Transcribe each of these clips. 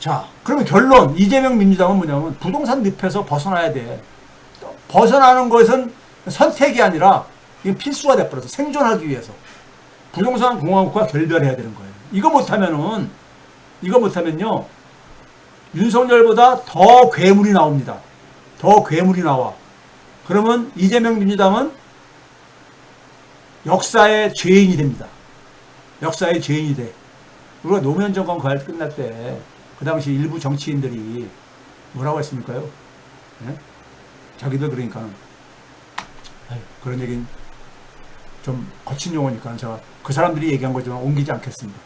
자, 그러면 결론, 이재명 민주당은 뭐냐면 부동산 늪에서 벗어나야 돼. 벗어나는 것은 선택이 아니라 이게 필수가 돼버려서 생존하기 위해서 부동산 공화국과 결별해야 되는 거예요. 이거 못하면요 윤석열보다 더 괴물이 나옵니다. 더 괴물이 나와. 그러면 이재명 민주당은 역사의 죄인이 됩니다. 역사의 죄인이 돼. 우리가 노무현 정권 그 끝날 때 그 당시 일부 정치인들이 뭐라고 했습니까요? 네? 자기들 그러니까는 그런 얘기는 좀 거친 용어니까 제가 그 사람들이 얘기한 거지만 옮기지 않겠습니다.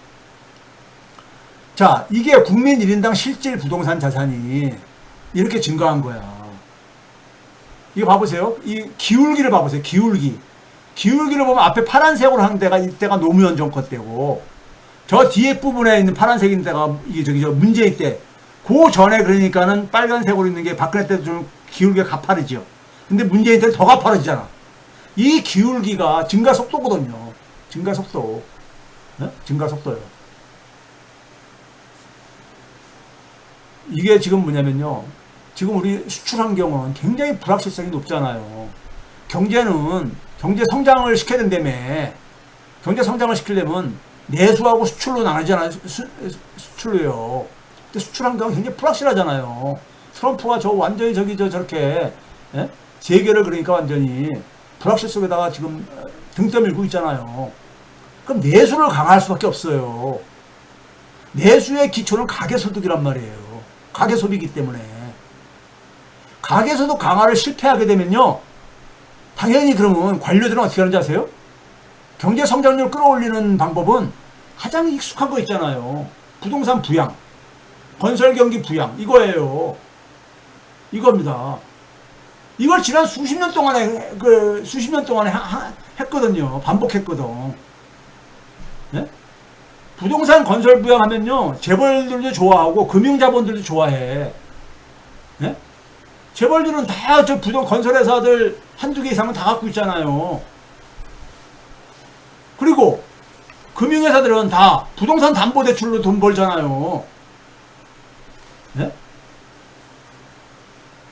자, 이게 국민 1인당 실질 부동산 자산이 이렇게 증가한 거야. 이거 봐보세요. 이 기울기를 봐보세요. 기울기를 보면 앞에 파란색으로 한 데가 이때가 노무현 정권 때고 저 뒤에 부분에 있는 파란색인 데가 이게 저 문재인 때. 그 전에 그러니까는 빨간색으로 있는 게 박근혜 때도 좀 기울기가 가파르죠. 근데 문재인 때는 더 가파르지잖아. 이 기울기가 증가 속도거든요. 증가 속도. 네? 증가 속도예요. 이게 지금 뭐냐면요. 지금 우리 수출 환경은 굉장히 불확실성이 높잖아요. 경제는 경제 성장을 시켜야 된다며. 경제 성장을 시키려면 내수하고 수출로 나누잖아요. 수출로요. 근데 수출 환경은 굉장히 불확실하잖아요. 트럼프가 완전히 저렇게, 예? 세계를 그러니까 완전히 불확실 속에다가 지금 등 떠밀고 있잖아요. 그럼 내수를 강화할 수밖에 없어요. 내수의 기초는 가계소득이란 말이에요. 가계소비이기 때문에. 가계소득 강화를 실패하게 되면요. 당연히 그러면 관료들은 어떻게 하는지 아세요? 경제 성장률 끌어올리는 방법은 가장 익숙한 거 있잖아요. 부동산 부양, 건설 경기 부양, 이거예요. 이겁니다. 이걸 지난 수십 년 동안에 했거든요. 반복했거든. 네? 부동산 건설 부양하면요, 재벌들도 좋아하고 금융자본들도 좋아해. 네? 재벌들은 다 저 건설회사들 한두 개 이상은 다 갖고 있잖아요. 그리고 금융회사들은 다 부동산 담보대출로 돈 벌잖아요. 네?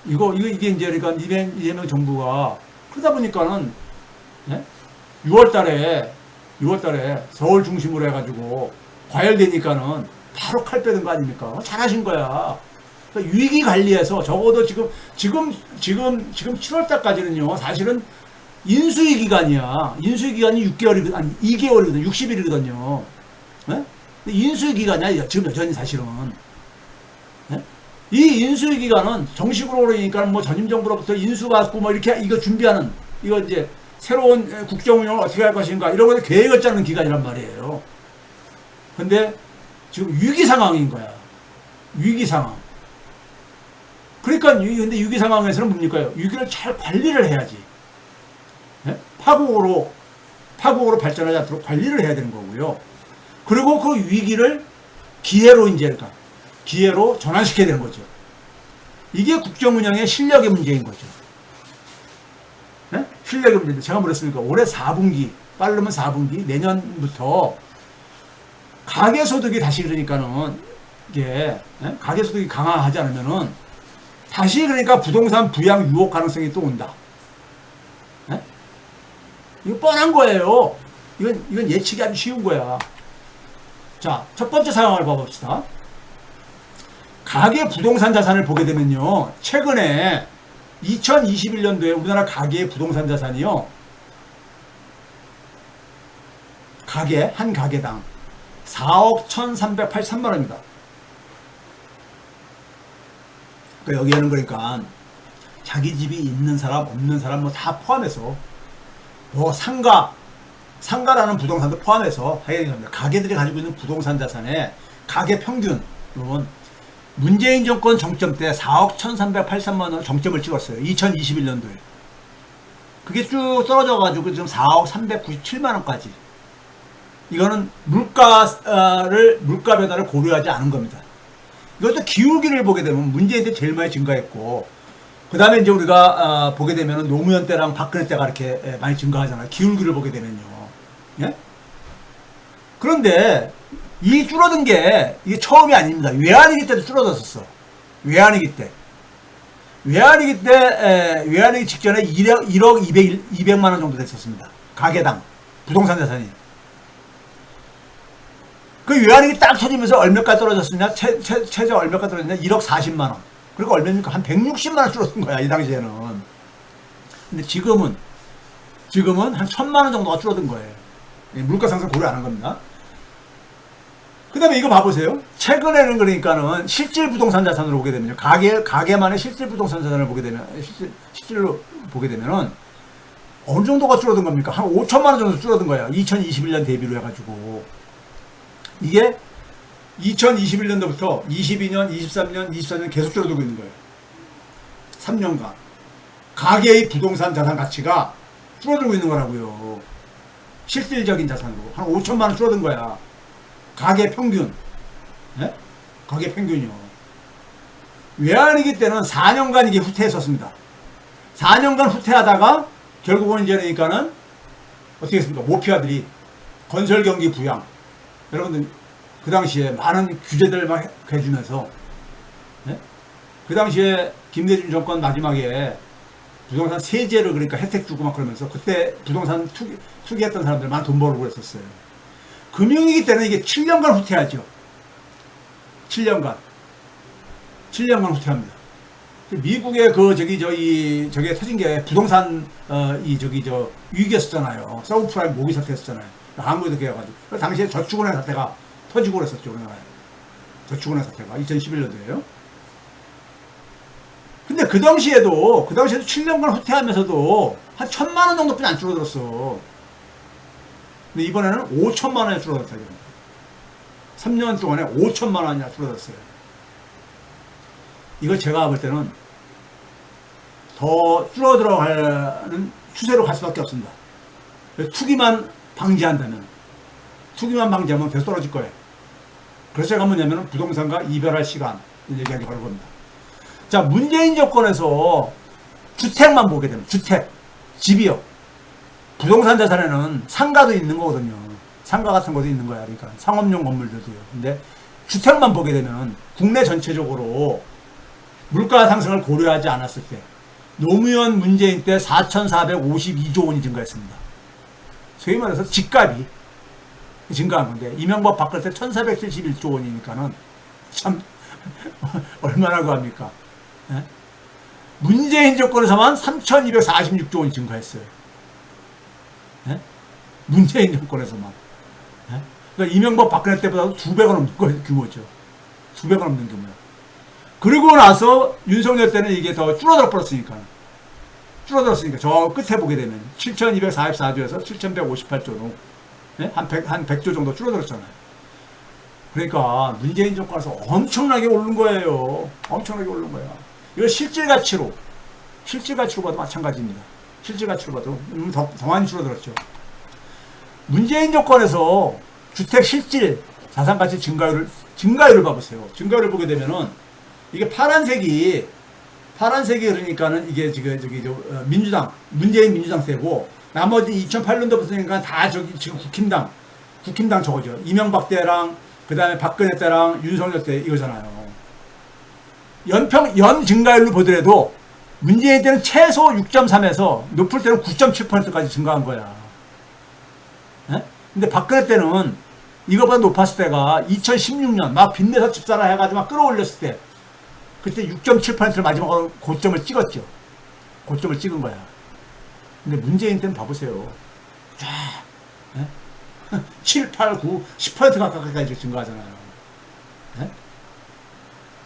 이게 이제 그러니까 이재명 정부가 그러다 보니까는 네? 6월달에 서울 중심으로 해가지고 과열되니까는 바로 칼 빼는 거 아닙니까? 잘하신 거야. 그러니까 위기 관리에서 적어도 지금 7월달까지는요 사실은 인수위 기간이야. 인수위 기간이 6개월이거든, 아니 2개월이거든, 60일이거든요. 네? 인수위 기간이야 지금 여전히 사실은. 네? 이 인수위 기간은 정식으로 그러니까 뭐 전임 정부로부터 인수 받고 뭐 이렇게 이거 준비하는 이거 이제 새로운 국정 운영을 어떻게 할 것인가 이런 거에 계획을 짜는 기간이란 말이에요. 근데 지금 위기 상황인 거야. 위기 상황. 그러니까 근데 위기 상황에서는 뭡니까? 위기를 잘 관리를 해야지. 네? 파국으로 발전하지 않도록 관리를 해야 되는 거고요. 그리고 그 위기를 기회로 기회로 전환시켜야 되는 거죠. 이게 국정 운영의 실력의 문제인 거죠. 네? 실력의 문제인데 제가 뭐랬습니까? 올해 4분기, 빠르면 4분기, 내년부터 가계소득이 다시 그러니까는 이게 네? 가계소득이 강화하지 않으면은 다시 그러니까 부동산 부양 유혹 가능성이 또 온다. 네? 이거 뻔한 거예요. 이건 예측이 아주 쉬운 거야. 자, 첫 번째 상황을 봐봅시다. 가계 부동산 자산을 보게 되면요. 최근에 2021년도에 우리나라 가계의 부동산 자산이요. 한 가계당 4억 1,383만 원입니다. 그러니까 여기에는 그러니까 자기 집이 있는 사람, 없는 사람 뭐 다 포함해서 뭐 상가라는 부동산도 포함해서 해야 되는 겁니다. 가계들이 가지고 있는 부동산 자산의 가계 평균, 물론 문재인 정권 정점 때 4억 1,383만 원 정점을 찍었어요. 2021년도에. 그게 쭉 떨어져가지고 지금 4억 397만 원까지. 이거는 물가 배달을 고려하지 않은 겁니다. 이것도 기울기를 보게 되면 문재인 때 제일 많이 증가했고, 그 다음에 이제 우리가 보게 되면 노무현 때랑 박근혜 때가 이렇게 많이 증가하잖아요. 기울기를 보게 되면요. 예? 그런데 이 줄어든 게 이게 처음이 아닙니다. 외환위기 때도 줄어들었어. 외환위기 때. 외환위기 직전에 1억 200만 원 정도 됐었습니다. 가게당. 부동산 자산이. 그 외환위기 딱 터지면서 얼마까지 떨어졌느냐? 최저 얼마까지 떨어졌냐? 1억 40만 원. 그리고 얼마입니까? 한 160만 원 줄어든 거야, 이 당시에는. 근데 지금은 한 1000만 원 정도가 줄어든 거예요. 물가 상승 고려 안 한 겁니다. 그 다음에 이거 봐보세요. 최근에는 그러니까는 실질 부동산 자산으로 보게 되면요. 가게만의 실질 부동산 자산을 보게 되면, 실질로 보게 되면은 어느 정도가 줄어든 겁니까? 한 5천만 원 정도 줄어든 거예요. 2021년 대비로 해가지고. 이게 2021년도부터 22년, 23년, 24년 계속 줄어들고 있는 거예요. 3년간. 가계의 부동산 자산 가치가 줄어들고 있는 거라고요. 실질적인 자산으로. 한 5천만 원 줄어든 거야. 가계 평균. 네? 가계 평균이요. 외환위기 때는 4년간 이게 후퇴했었습니다. 4년간 후퇴하다가 결국은 이제 그러니까는 어떻게 했습니까? 모피아들이 건설 경기 부양. 여러분들 그 당시에 많은 규제들 막 해주면서 네? 그 당시에 김대중 정권 마지막에 부동산 세제를 그러니까 혜택 주고 막 그러면서 그때 부동산 투기했던 사람들 많이 돈 벌고 그랬었어요. 금융위기 때는 이게 7년간 후퇴하죠. 7년간 후퇴합니다. 미국의 저게 터진 게 부동산, 위기였었잖아요. 서브프라임 모기 사태였었잖아요. 한국에도 그래가지고. 당시에 저축은행 사태가 터지고 그랬었죠, 우리나라에. 저축은행 사태가. 2011년도에요. 근데 그 당시에도 7년간 후퇴하면서도 한 1000만 원 정도뿐이 안 줄어들었어. 근데 이번에는 5천만 원이 줄어들었다. 3년 동안에 5천만 원이나 줄어들었어요. 이거 제가 볼 때는 더 줄어들어가는 추세로 갈 수밖에 없습니다. 투기만 방지하면 계속 떨어질 거예요. 그래서 제가 뭐냐면 부동산과 이별할 시간 얘기하기 바로 겁니다. 자, 문재인 정권에서 주택만 보게 되면 집이요. 부동산 자산에는 상가도 있는 거거든요. 상가 같은 것도 있는 거야. 그러니까 상업용 건물들도요. 근데 주택만 보게 되면 국내 전체적으로 물가 상승을 고려하지 않았을 때 노무현 문재인 때 4,452조 원이 증가했습니다. 소위 말해서 집값이 증가한 건데 이명박 박근혜 때 1,471조 원이니까는 참 얼마나 그합니까? 예? 문재인 정권에서만 3,246조 원이 증가했어요. 예? 문재인 정권에서만. 예? 그러니까 이명박 박근혜 때보다도 2배가 넘는 규모죠. 2배가 넘는 규모야. 그리고 나서 윤석열 때는 이게 더 줄어들어 버렸으니까. 저 끝에 보게 되면 7,244조에서 7,158조로 예? 한 100조 정도 줄어들었잖아요. 그러니까 문재인 정권에서 엄청나게 오른 거예요. 엄청나게 오른 거야. 이거 실질 가치로 봐도 마찬가지입니다. 실질 가치로 봐도 더 많이 줄어들었죠. 문재인 정권에서 주택 실질 자산 가치 증가율을 봐보세요. 증가율을 보게 되면은 이게 파란색이 그러니까는 이게 지금 문재인 민주당 때고 나머지 2008년도부터니까 다 지금 국힘당 저거죠. 이명박 때랑 그 다음에 박근혜 때랑 윤석열 때 이거잖아요. 연 증가율로 보더라도 문재인 때는 최소 6.3에서 높을 때는 9.7%까지 증가한 거야. 예? 근데 박근혜 때는 이거보다 높았을 때가 2016년 막 빚내서 집사라 해가지고 막 끌어올렸을 때 그때 6.7%를 마지막으로 고점을 찍었죠. 고점을 찍은 거야. 근데 문재인 때는 봐보세요. 쫙, 예? 7, 8, 9, 10% 가까이까지 증가하잖아요. 예?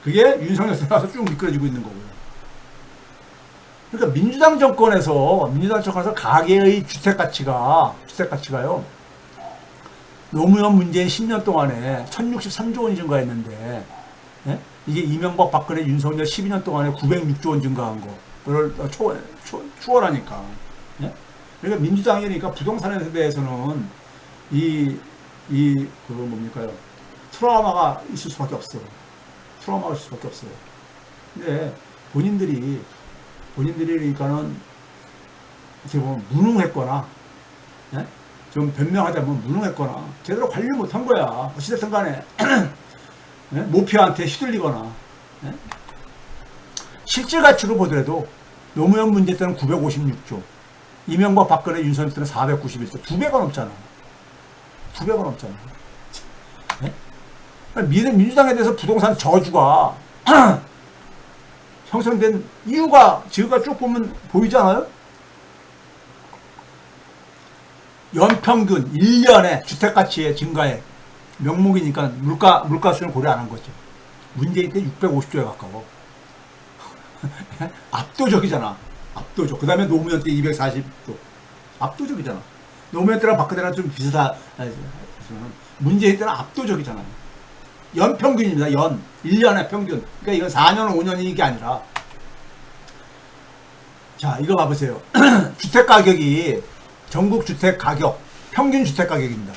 그게 윤석열 들어가서 쭉 미끄러지고 있는 거고요. 그러니까 민주당 정권에서 가계의 주택 가치가요. 노무현 문재인 10년 동안에 1063조 원이 증가했는데, 예? 이게 이명박 박근혜 윤석열 12년 동안에 906조 원 증가한 거를 추월하니까. 예? 그러니까 민주당이니까 부동산에 대해서는 그거 뭡니까요? 트라우마가 있을 수밖에 없어요. 근데 본인들이 그러니까는 어떻게 보면 무능했거나, 예? 좀 변명하자면 무능했거나 제대로 관리 못한 거야. 어찌됐든 간에 예? 모피아한테 휘둘리거나 예? 실질 가치로 보더라도 노무현 문제 때는 956조, 이명박 박근혜 윤석열 때는 491조, 2배가 넘잖아. 2배가 넘잖아. 예? 민주당에 대해서 부동산 저주가 형성된 이유가 지금까지 쭉 보면 보이지 않아요? 연평균 1년에 주택가치의 증가액 명목이니까 물가 수준을 고려 안 한 거죠. 문재인 때 650조에 가까워. 압도적이잖아. 압도적. 그 다음에 노무현 때 240조. 압도적이잖아. 노무현 때랑 박근혜랑 좀 비슷하, 문재인 때는 압도적이잖아요. 연평균입니다. 1년의 평균. 그러니까 이건 4년, 5년이 게 아니라. 자, 이거 봐보세요. 주택 가격이 전국 주택 가격, 평균 주택 가격입니다.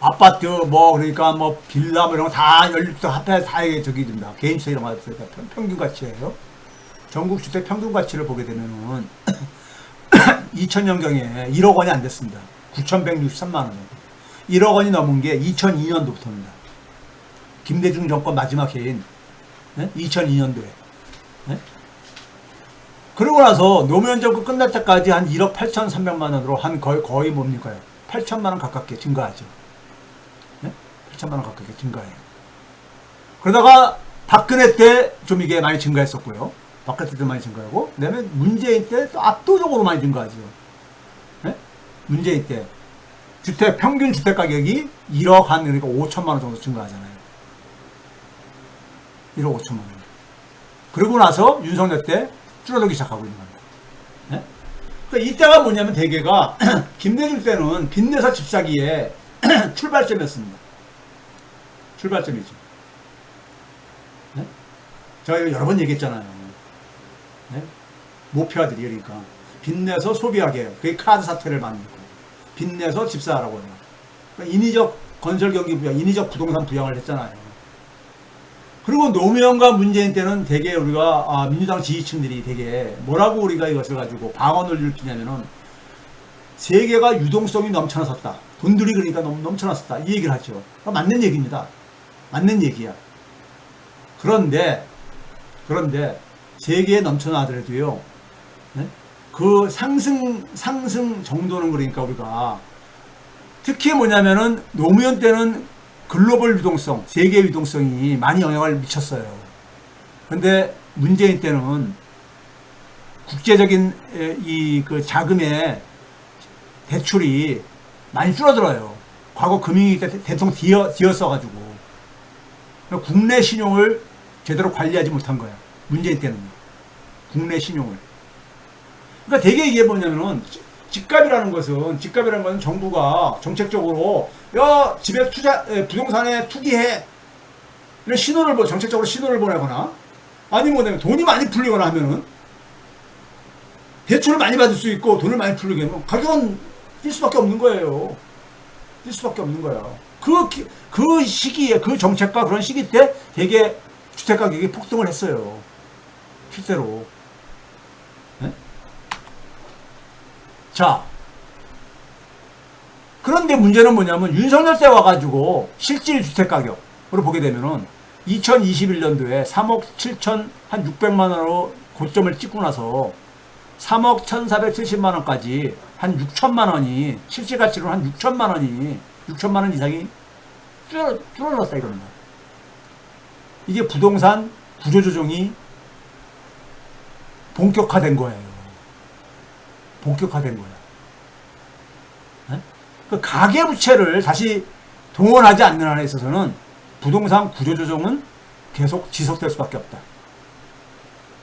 아파트, 그러니까 빌라, 이런 거 다 연립주택 합해 다 저기 됩니다. 개인주택 이런 거 평균 가치예요. 전국 주택 평균 가치를 보게 되면은, 2000년경에 1억 원이 안 됐습니다. 9,163만 원. 1억 원이 넘은 게 2002년도부터입니다. 김대중 정권 마지막 해인 2002년도에. 그러고 나서 노무현 정권 끝날 때까지 한 1억 8,300만 원으로 한 거의 뭡니까? 8천만 원 가깝게 증가하죠. 8천만 원 가깝게 증가해요. 그러다가 박근혜 때 좀 이게 많이 증가했었고요. 박근혜 때도 많이 증가하고, 그 다음에 문재인 때 또 압도적으로 많이 증가하죠. 문재인 때. 평균 주택 가격이 1억 그러니까 5천만 원 정도 증가하잖아요. 1억 5천만 원. 그러고 나서 윤석열 때 줄어들기 시작하고 있는 겁니다. 그러니까 이때가 뭐냐면 대개가 김대중 때는 빚내서 집 사기에 출발점이었습니다. 출발점이죠. 제가 여러 번 얘기했잖아요. 모피아들이 그러니까 빚내서 소비하게 해요. 그게 카드 사태를 만들고 빚내서 집 사라고 해요. 그러니까 인위적 건설 경기 부양, 인위적 부동산 부양을 했잖아요. 그리고 노무현과 문재인 때는 되게 우리가 민주당 지지층들이 되게 뭐라고 우리가 이것을 가지고 방어 논리를 피냐면은 세계가 유동성이 넘쳐났었다. 돈들이 그러니까 너무 넘쳐났었다. 이 얘기를 하죠. 맞는 얘기입니다. 맞는 얘기야. 그런데 세계에 넘쳐나더라도요. 그 상승 정도는 그러니까 우리가 특히 뭐냐면은 노무현 때는 글로벌 유동성, 세계 유동성이 많이 영향을 미쳤어요. 근데 문재인 때는 국제적인 그 자금의 대출이 많이 줄어들어요. 과거 금융위기 때 대통령 뒤었어가지고 국내 신용을 제대로 관리하지 못한 거야. 문재인 때는 국내 신용을. 그러니까 되게 이게 뭐냐면은 집값이라는 것은 정부가 정책적으로 집에 부동산에 투기해 이런 정책적으로 신호를 보내거나 아니면 뭐냐면 돈이 많이 풀리거나 하면은 대출을 많이 받을 수 있고 돈을 많이 풀리게 하면 가격은 뛸 수밖에 없는 거예요. 뛸 수밖에 없는 거야. 그 시기에 그 정책과 그런 시기 때 되게 주택 가격이 폭등을 했어요. 실제로. 자, 그런데 문제는 뭐냐면 윤석열 때 와가지고 실질 주택 가격으로 보게 되면은 2021년도에 3억 7천 한 600만 원으로 고점을 찍고 나서 3억 1,470만 원까지 한 6천만 원이 실질 가치로 한 6천만 원 이상이 줄어들었다 이겁니다. 이게 부동산 구조조정이 본격화된 거예요. 본격화된 거야. 그 가계부채를 다시 동원하지 않는 한에 있어서는 부동산 구조조정은 계속 지속될 수밖에 없다.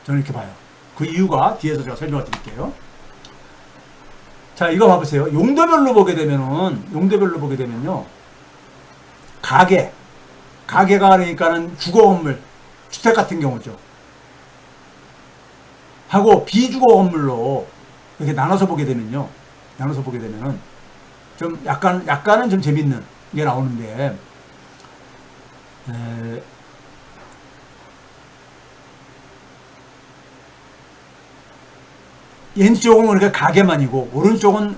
저는 이렇게 봐요. 그 이유가 뒤에서 제가 설명을 드릴게요. 자, 이거 봐보세요. 용도별로 보게 되면요. 가게가 그러니까는 주거 건물, 주택 같은 경우죠. 하고 비주거 건물로 이렇게 나눠서 보게 되면은 좀 약간은 좀 재밌는 게 나오는데, 왼쪽은 그러니까 가게만이고 오른쪽은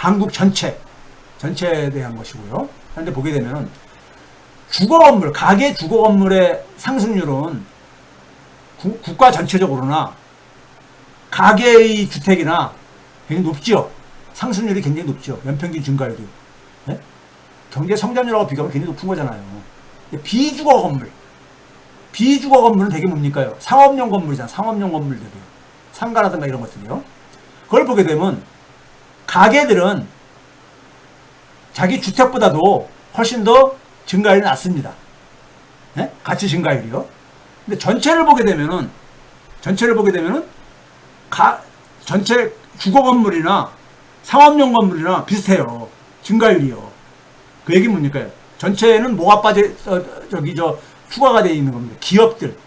한국 전체에 대한 것이고요. 그런데 보게 되면은 주거 건물, 가계 주거 건물의 상승률은 국가 전체적으로나 가계의 주택이나 굉장히 높죠. 상승률이 굉장히 높죠. 연평균 증가율이. 네? 경제 성장률하고 비교하면 굉장히 높은 거잖아요. 비주거 건물은 되게 뭡니까요? 상업용 건물이잖아. 상업용 건물들이요. 상가라든가 이런 것들이요. 그걸 보게 되면 가게들은 자기 주택보다도 훨씬 더 증가율이 낮습니다. 네? 가치 증가율이요. 근데 전체를 보게 되면은 전체 주거 건물이나 상업용 건물이나 비슷해요. 증가율이요. 그 얘기는 뭡니까? 전체는 뭐가 추가가 되어 있는 겁니다. 기업들.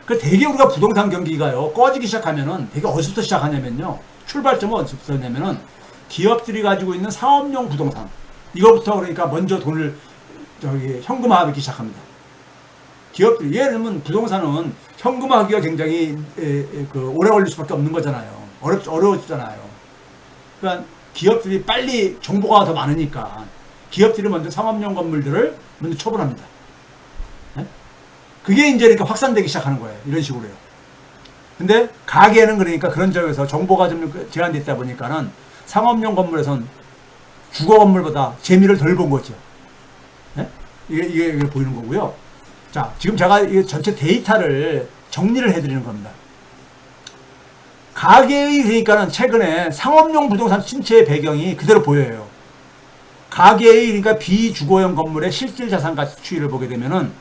그 되게 우리가 부동산 경기가요, 꺼지기 시작하면은 되게 어디서부터 시작하냐면요. 출발점은 어디서부터 하냐면은 기업들이 가지고 있는 상업용 부동산. 이거부터 그러니까 먼저 돈을 현금화하기 시작합니다. 기업들이, 예를 들면 부동산은 현금화하기가 굉장히 오래 걸릴 수밖에 없는 거잖아요. 어려워지잖아요. 그러니까 기업들이 빨리 정보가 더 많으니까 기업들이 먼저 상업용 건물들을 먼저 처분합니다. 네? 그게 이제 그러니까 확산되기 시작하는 거예요. 이런 식으로요. 근데 가게는 그러니까 그런 점에서 정보가 좀 제한됐다 보니까는 상업용 건물에선 주거 건물보다 재미를 덜 본 거죠. 네? 이게 보이는 거고요. 자, 지금 제가 이 전체 데이터를 정리를 해드리는 겁니다. 가계의, 그러니까는 최근에 상업용 부동산 침체의 배경이 그대로 보여요. 가계의, 그러니까 비주거용 건물의 실질 자산 가치 추이를 보게 되면은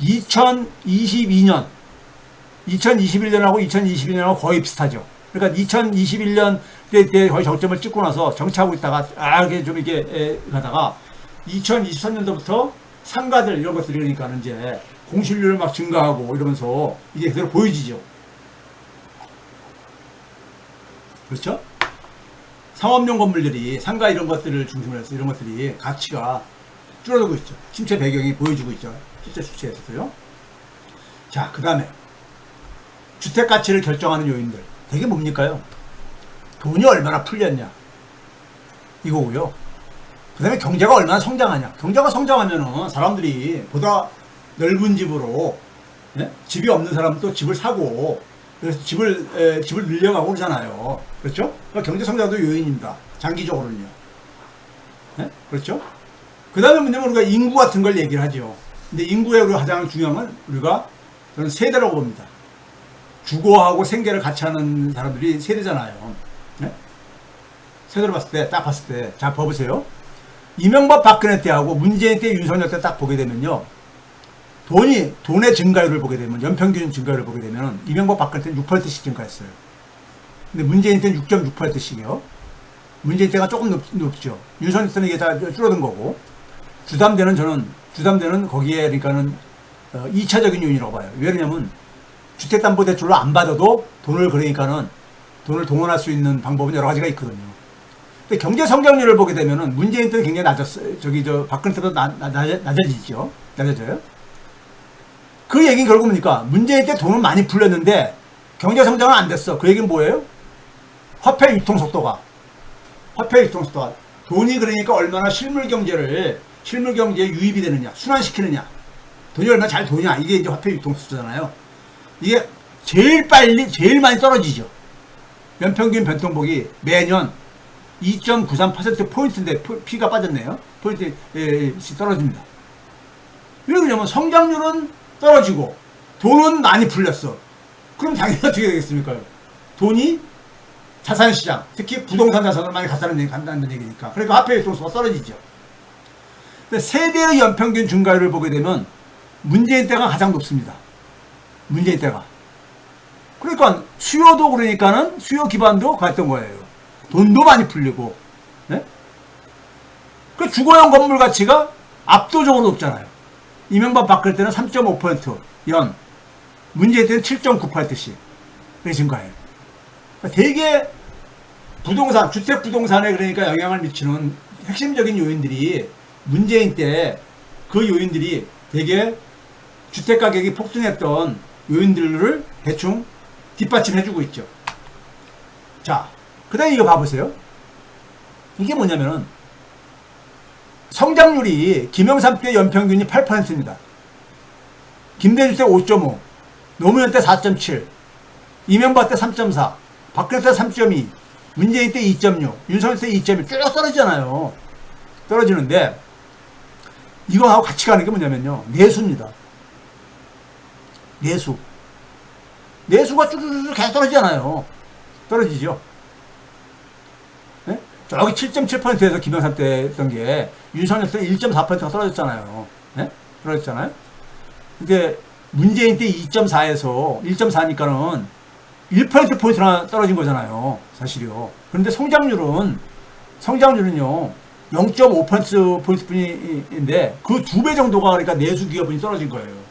2021년하고 2022년하고 거의 비슷하죠. 그러니까 2021년 때 거의 정점을 찍고 나서 정치하고 있다가 이렇게 가다가 2023년도부터 상가들 이런 것들이 그러니까는 이제 공실률을 막 증가하고 이러면서 이게 그대로 보여지죠. 그렇죠? 상업용 건물들이 상가 이런 것들을 중심으로 해서 이런 것들이 가치가 줄어들고 있죠. 침체 배경이 보여지고 있죠. 실제 수치에서도요. 자, 그 다음에 주택 가치를 결정하는 요인들. 되게 뭡니까요? 돈이 얼마나 풀렸냐. 이거고요. 그 다음에 경제가 얼마나 성장하냐. 경제가 성장하면은 사람들이 보다 넓은 집으로, 네? 집이 없는 사람도 집을 사고, 그래서 집을 늘려가고 그러잖아요. 그렇죠? 그러니까 경제 성장도 요인입니다. 장기적으로는요. 네? 그렇죠? 그 다음에 뭐냐면 우리가 인구 같은 걸 얘기를 하죠. 근데 인구의 우리가 가장 중요한 건 우리가 저는 세대라고 봅니다. 주거하고 생계를 같이 하는 사람들이 세대잖아요. 네? 세대로 봤을 때, 딱 봤을 때, 자, 봐보세요. 이명박 박근혜 때하고 문재인 때 윤석열 때 딱 보게 되면요. 돈의 증가율을 보게 되면, 연평균 증가율을 보게 되면, 이명박 박근혜 때는 6%씩 증가했어요. 근데 문재인 때는 6.6%씩이요. 문재인 때가 조금 높죠. 윤석열 때는 이게 다 줄어든 거고, 주담대는 거기에, 그러니까는, 2차적인 요인이라고 봐요. 왜냐면, 주택담보대출로 안 받아도 돈을 동원할 수 있는 방법은 여러 가지가 있거든요. 근데 경제 성장률을 보게 되면은 문재인 때는 굉장히 낮았어요. 박근혜 때보다 낮아져요. 그 얘기는 결국 뭡니까? 문재인 때 돈은 많이 풀렸는데 경제 성장은 안 됐어. 그 얘기는 뭐예요? 화폐 유통 속도가 돈이 그러니까 얼마나 실물 경제에 유입이 되느냐, 순환시키느냐, 돈이 얼마나 잘 도냐, 이게 이제 화폐 유통 속도잖아요. 이게 제일 많이 떨어지죠. 연평균 변동폭이 매년 2.93%포인트인데 피가 빠졌네요. 포인트 떨어집니다. 왜 그러냐면 성장률은 떨어지고 돈은 많이 풀렸어. 그럼 당연히 어떻게 되겠습니까? 돈이 자산시장, 특히 부동산 자산을 많이 간다는 얘기니까. 그러니까 화폐 유통수가 떨어지죠. 근데 세대의 연평균 증가율을 보게 되면 문재인 때가 가장 높습니다. 문재인 때가. 그러니까 수요도 그러니까는 수요 기반도 갔던 거예요. 돈도 많이 풀리고, 네? 그 주거용 건물 가치가 압도적으로 높잖아요. 이명박 박근혜 때는 3.5% 연, 문재인 때는 7.9%씩 증가해요. 그러니까 되게 주택 부동산에 그러니까 영향을 미치는 핵심적인 요인들이 문재인 때 그 요인들이 되게 주택 가격이 폭등했던 요인들을 대충 뒷받침해주고 있죠. 자, 그 다음에 이거 봐보세요. 이게 뭐냐면은 성장률이 김영삼 때 연평균이 8%입니다. 김대중 때 5.5, 노무현 때 4.7, 이명박 때 3.4, 박근혜 때 3.2, 문재인 때 2.6, 윤석열 때 2.1 쭉 떨어지잖아요. 떨어지는데 이거하고 같이 가는 게 뭐냐면요. 내수입니다. 내수가 쭈쭈쭈 계속 떨어지잖아요. 떨어지죠. 네? 저기 7.7%에서 김영삼 때 했던 게 윤석열 때 1.4%가 떨어졌잖아요. 네? 떨어졌잖아요. 근데 문재인 때 2.4에서 1.4니까는 1%포인트나 떨어진 거잖아요. 사실이요. 그런데 성장률은요, 0.5%포인트 뿐인데 그 2배 정도가 그러니까 내수 기업은이 떨어진 거예요.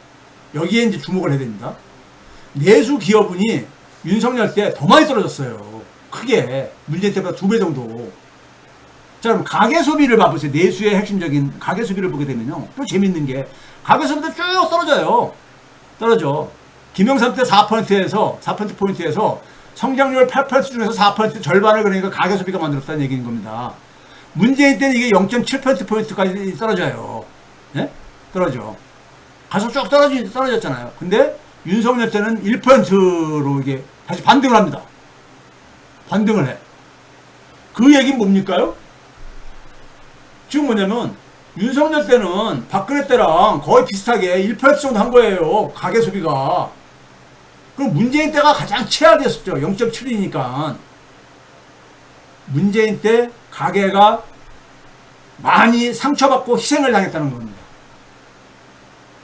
여기에 이제 주목을 해야 됩니다. 내수 기업은이 윤석열 때 더 많이 떨어졌어요. 크게. 문재인 때보다 2배 정도. 자, 그럼 가계 소비를 봐보세요. 내수의 핵심적인 가계 소비를 보게 되면요. 또 재밌는 게 가계 소비도 쭉 떨어져요. 떨어져. 김영삼 때 4%에서 4%포인트에서 성장률 8% 중에서 4% 절반을 그러니까 가계 소비가 만들었다는 얘기인 겁니다. 문재인 때는 이게 0.7%포인트까지 떨어져요. 네? 떨어져. 가서 쭉 떨어졌잖아요. 근데 윤석열 때는 1%로 이게 다시 반등을 합니다. 반등을 해. 그 얘기는 뭡니까요? 지금 뭐냐면 윤석열 때는 박근혜 때랑 거의 비슷하게 1% 정도 한 거예요. 가계 소비가. 그럼 문재인 때가 가장 최악이었었죠. 0.7이니까. 문재인 때 가계가 많이 상처받고 희생을 당했다는 겁니다.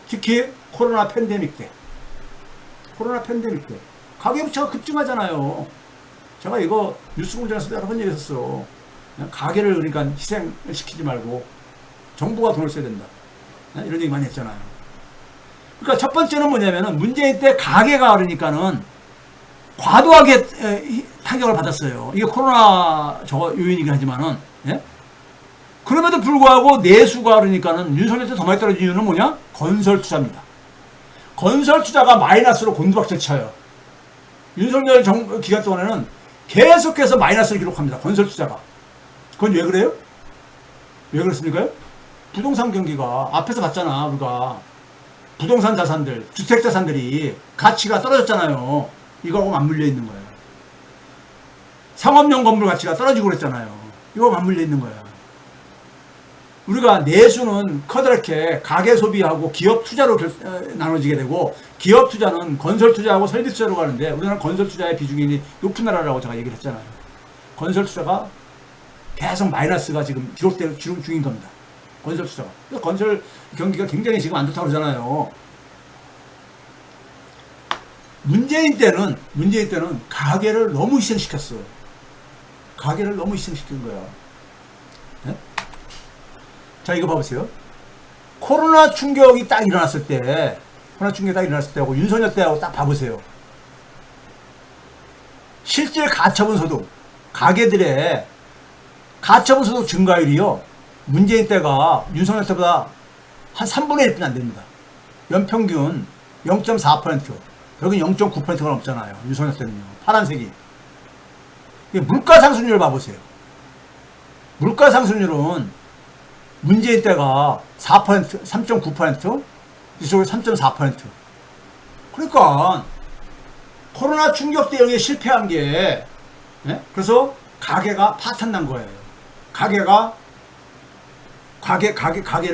특히 코로나 팬데믹 때. 가계부채가 급증하잖아요. 제가 이거 뉴스공장에서도 여러 번 얘기했었어. 가계를 그러니까 희생을 시키지 말고 정부가 돈을 써야 된다. 이런 얘기 많이 했잖아요. 그러니까 첫 번째는 뭐냐면은 문재인 때 가계가 그러니까는 과도하게 타격을 받았어요. 이게 코로나 요인이긴 하지만은, 예? 그럼에도 불구하고 내수가 그러니까는 윤석열 때 더 많이 떨어진 이유는 뭐냐? 건설 투자입니다. 건설 투자가 마이너스로 곤두박질 쳐요. 윤석열 기간 동안에는 계속해서 마이너스를 기록합니다. 건설 투자가. 그건 왜 그래요? 왜 그렇습니까? 부동산 경기가 앞에서 봤잖아. 우리가 부동산 자산들, 주택 자산들이 가치가 떨어졌잖아요. 이거하고 맞물려 있는 거예요. 상업용 건물 가치가 떨어지고 그랬잖아요. 이거 맞물려 있는 거예요. 우리가 내수는 커다랗게 가계 소비하고 기업 투자로 나눠지게 되고, 기업 투자는 건설 투자하고 설비 투자로 가는데 우리나라는 건설 투자의 비중이 높은 나라라고 제가 얘기를 했잖아요. 건설 투자가 계속 마이너스가 지금 기록되는 중인 겁니다. 건설 투자가. 건설 경기가 굉장히 지금 안 좋다고 그러잖아요. 문재인 때는 가계를 너무 희생시켰어. 가계를 너무 희생시킨 거야. 네? 자, 이거 봐보세요. 코로나 충격이 딱 일어났을 때하고 윤석열 때하고 딱 봐보세요. 실질 가처분 소득, 가계들의 가처분 소득 증가율이요, 문재인 때가 윤석열 때보다 한 3분의 1뿐이 안 됩니다. 연평균 0.4%, 여긴 0.9%가 넘잖아요. 윤석열 때는요. 파란색이. 물가 상승률을 봐보세요. 물가 상승률은 문재인 때가 4%, 3.9%, 이쪽에 3.4%. 그러니까 코로나 충격 대응에 실패한 게, 네? 그래서 가계가 파탄 난 거예요. 가계를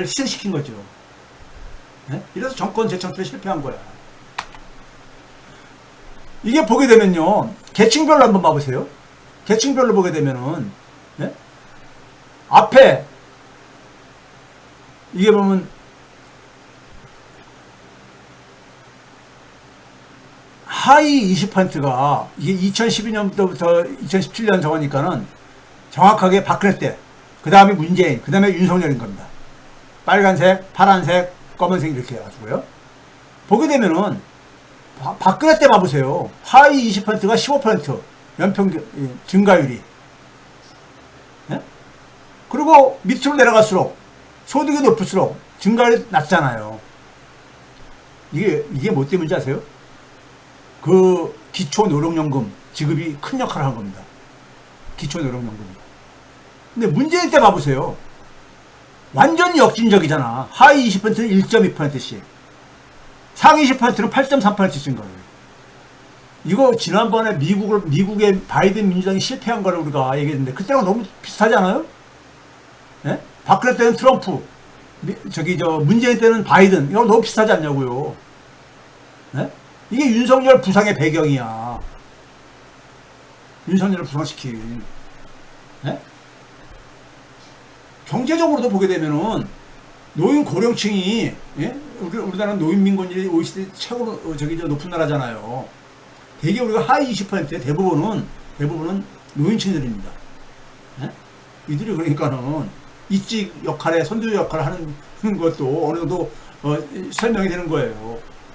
희생시킨 거죠. 네? 이래서 정권 재창출에 실패한 거야. 이게 보게 되면요, 계층별로 한번 봐보세요. 계층별로 보게 되면은, 네? 앞에 이게 보면 하위 20%가 이게 2012년부터 2017년 저거니까는 정확하게 박근혜 때, 그 다음에 문재인, 그 다음에 윤석열인 겁니다. 빨간색, 파란색, 검은색 이렇게 해가지고요. 보게 되면은 박근혜 때 봐보세요. 하위 20%가 15% 연평균 증가율이. 네? 그리고 밑으로 내려갈수록 소득이 높을수록 증가율이 낮잖아요. 이게 뭐 때문인지 아세요? 그 기초노령연금 지급이 큰 역할을 한 겁니다. 기초노령연금이. 근데 문재인 때 봐보세요. 완전히 역진적이잖아. 하위 20%는 1.2%씩. 상위 10%는 8.3%씩 거예요. 이거 지난번에 미국의 바이든 민주당이 실패한 거를 우리가 얘기했는데, 그때랑 너무 비슷하지 않아요? 예? 박근혜 때는 트럼프, 문재인 때는 바이든, 이거 너무 비슷하지 않냐고요. 예? 이게 윤석열 부상의 배경이야. 윤석열을 부상시킨. 예? 경제적으로도 보게 되면은, 노인 고령층이, 예? 우리나라는 노인 빈곤율이 OECD 최고로, 높은 나라잖아요. 대개 우리가 하위 20%의 대부분은 노인층들입니다. 예? 이들이 그러니까는, 입직 역할에, 선두 역할을 하는 것도 어느 정도, 설명이 되는 거예요.